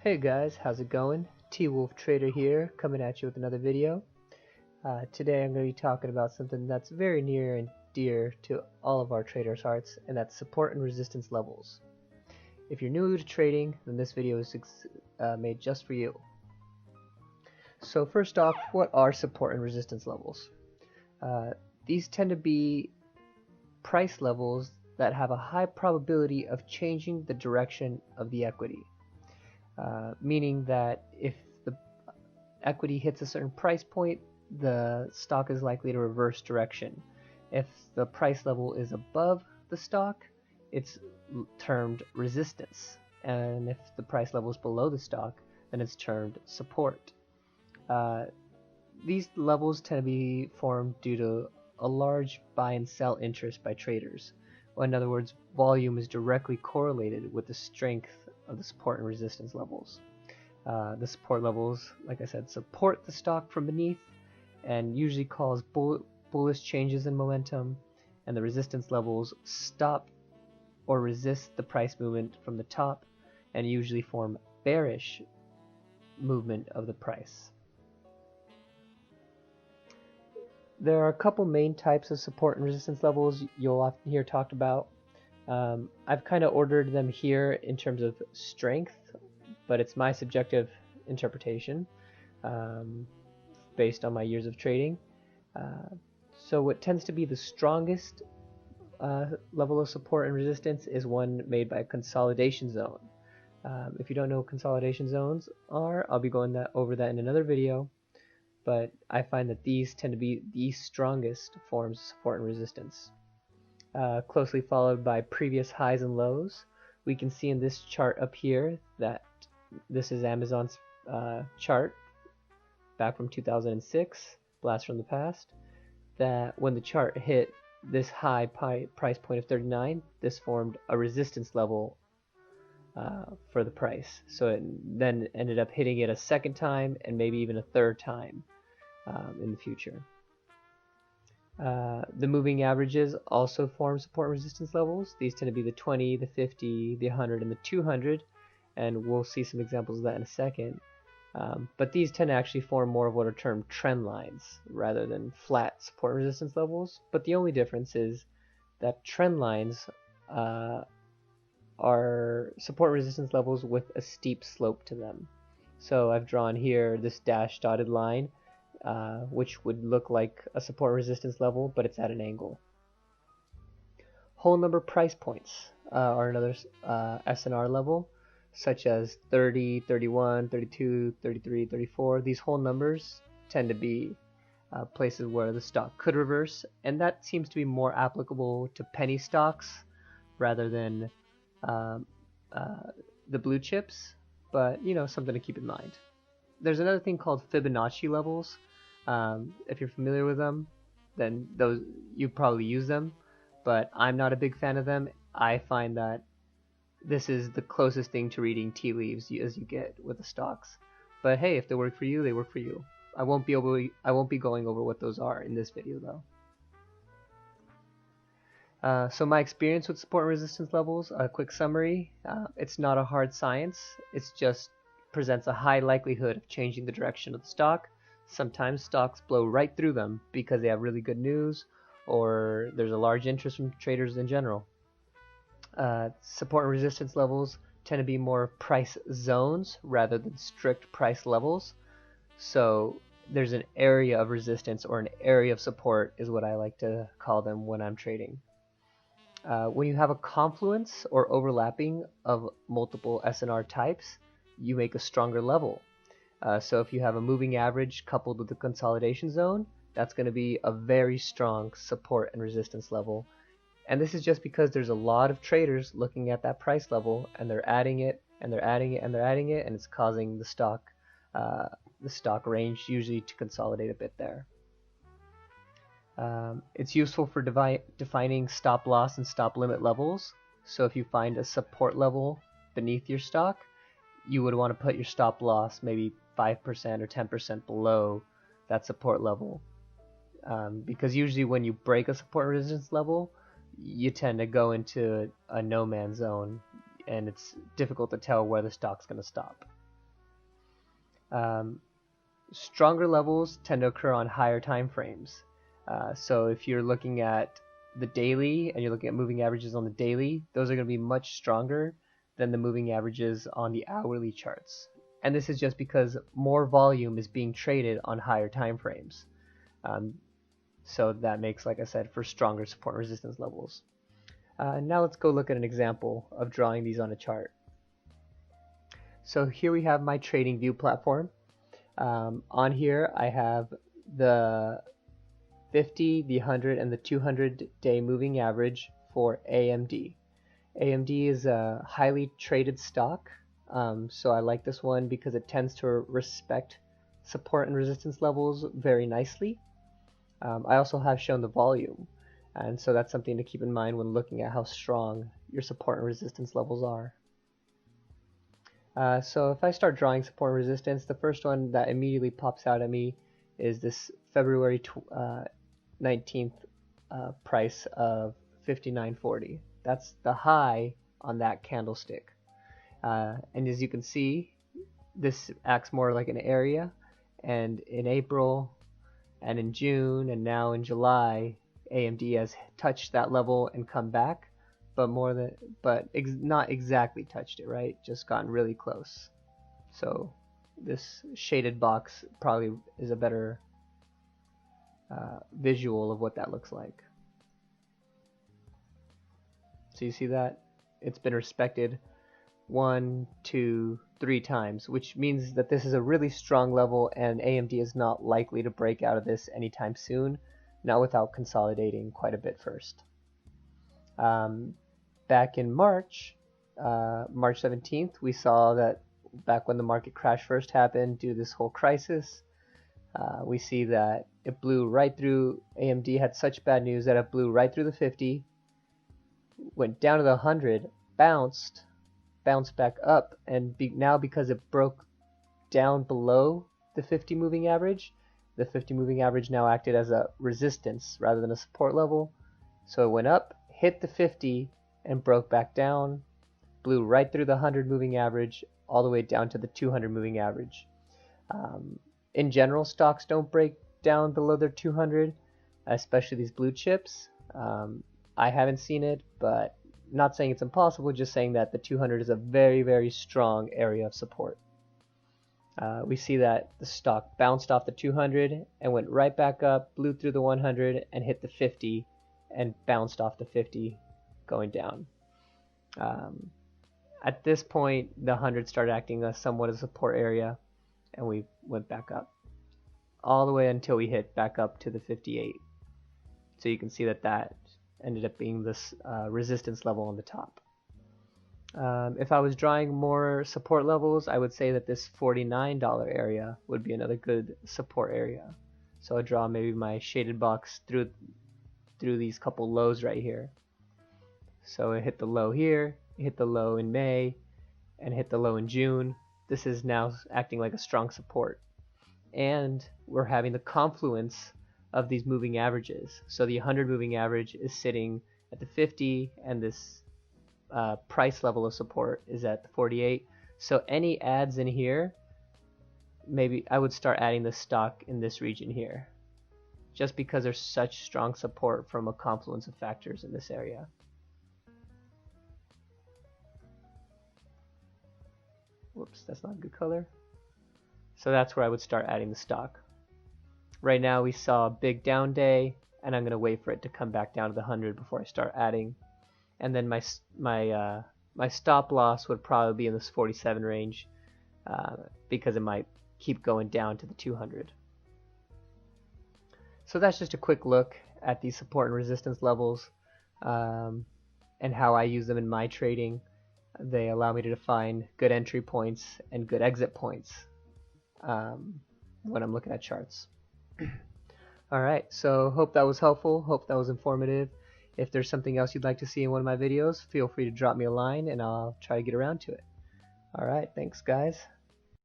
Hey guys, how's it going? T-Wolf Trader here, coming at you with another video. Today I'm going to be talking about something that's very near and dear to all of our traders' hearts, and that's support and resistance levels. If you're new to trading, then this video is made just for you. So first off, what are support and resistance levels? These tend to be price levels that have a high probability of changing the direction of the equity. Meaning that if the equity hits a certain price point, the stock is likely to reverse direction. If the price level is above the stock, it's termed resistance, and if the price level is below the stock, then it's termed support. These levels tend to be formed due to a large buy and sell interest by traders. In other words, volume is directly correlated with the strength of the support and resistance levels. The support levels, like I said, support the stock from beneath and usually cause bullish changes in momentum, and the resistance levels stop or resist the price movement from the top and usually form bearish movement of the price. There are a couple main types of support and resistance levels you'll often hear talked about. I've kind of ordered them here in terms of strength, but it's my subjective interpretation based on my years of trading. So what tends to be the strongest level of support and resistance is one made by a consolidation zone. If you don't know what consolidation zones are, I'll be going over that in another video, but I find that these tend to be the strongest forms of support and resistance. Closely followed by previous highs and lows. We can see in this chart up here that this is Amazon's chart back from 2006, blast from the past, that when the chart hit this high price point of 39, this formed a resistance level for the price. So it then ended up hitting it a second time and maybe even a third time in the future. The moving averages also form support and resistance levels. These tend to be the 20, the 50, the 100, and the 200, and we'll see some examples of that in a second. But these tend to actually form more of what are termed trend lines rather than flat support and resistance levels. But the only difference is that trend lines are support and resistance levels with a steep slope to them. So I've drawn here this dashed dotted line, which would look like a support resistance level, but it's at an angle. Whole number price points are another S&R level, such as 30, 31, 32, 33, 34. These whole numbers tend to be places where the stock could reverse, and that seems to be more applicable to penny stocks rather than the blue chips, but something to keep in mind. There's another thing called Fibonacci levels. If you're familiar with them, then you probably use them, but I'm not a big fan of them. I find that this is the closest thing to reading tea leaves as you get with the stocks. But hey, if they work for you, they work for you. I won't be going over what those are in this video though. So my experience with support and resistance levels, a quick summary. It's not a hard science. It just presents a high likelihood of changing the direction of the stock. Sometimes stocks blow right through them because they have really good news, or there's a large interest from traders in general. Support and resistance levels tend to be more price zones rather than strict price levels. So there's an area of resistance or an area of support is what I like to call them when I'm trading. When you have a confluence or overlapping of multiple S&R types, you make a stronger level. So if you have a moving average coupled with the consolidation zone, that's going to be a very strong support and resistance level. And this is just because there's a lot of traders looking at that price level, and they're adding it, and they're adding it, and they're adding it, and it's causing the stock range usually to consolidate a bit there. It's useful for defining stop loss and stop limit levels. So if you find a support level beneath your stock, you would want to put your stop loss maybe 5% or 10% below that support level, because usually when you break a support resistance level, you tend to go into a no man's zone, and it's difficult to tell where the stock's going to stop. Um, Stronger levels tend to occur on higher time frames. So if you're looking at the daily and you're looking at moving averages on the daily, those are going to be much stronger than the moving averages on the hourly charts. And this is just because more volume is being traded on higher time frames. So that makes, like I said, for stronger support and resistance levels. Now let's go look at an example of drawing these on a chart. So here we have my trading view platform. On here I have the 50, the 100, and the 200-day moving average for AMD. AMD is a highly traded stock, so I like this one because it tends to respect support and resistance levels very nicely. I also have shown the volume, and so that's something to keep in mind when looking at how strong your support and resistance levels are. So if I start drawing support and resistance, the first one that immediately pops out at me is this February 19th price of 59.40. That's the high on that candlestick. And as you can see, this acts more like an area, and in April and in June and now in July, AMD has touched that level and come back, but not exactly touched it, right? Just gotten really close. So this shaded box probably is a better visual of what that looks like. So you see that it's been respected 1, 2, 3 times, which means that this is a really strong level, and AMD is not likely to break out of this anytime soon, not without consolidating quite a bit first. Back in March 17th, we saw that back when the market crash first happened due to this whole crisis, we see that it blew right through. AMD had such bad news that it blew right through the 50, went down to the 100, bounced back up, and now because it broke down below the 50 moving average, the 50 moving average now acted as a resistance rather than a support level. So it went up, hit the 50, and broke back down, blew right through the 100 moving average all the way down to the 200 moving average. In general, stocks don't break down below their 200, especially these blue chips. I haven't seen it, but not saying it's impossible, just saying that the 200 is a very, very strong area of support. We see that the stock bounced off the 200 and went right back up, blew through the 100 and hit the 50 and bounced off the 50 going down. At this point, the 100 started acting as somewhat as a support area, and we went back up all the way until we hit back up to the 58. So you can see that that ended up being this resistance level on the top. If I was drawing more support levels, I would say that this $49 area would be another good support area. So I draw maybe my shaded box through these couple lows right here. So it hit the low here, it hit the low in May, and hit the low in June. This is now acting like a strong support. And we're having the confluence of these moving averages. So the 100 moving average is sitting at the 50, and this price level of support is at the 48. So any adds in here, maybe I would start adding the stock in this region here, just because there's such strong support from a confluence of factors in this area. Whoops, that's not a good color. So that's where I would start adding the stock. Right now we saw a big down day, and I'm going to wait for it to come back down to the 100 before I start adding. And then my stop loss would probably be in this 47 range, because it might keep going down to the 200. So that's just a quick look at these support and resistance levels, and how I use them in my trading. They allow me to define good entry points and good exit points when I'm looking at charts. Alright, so hope that was helpful, hope that was informative. If there's something else you'd like to see in one of my videos, feel free to drop me a line and I'll try to get around to it. Alright, thanks guys.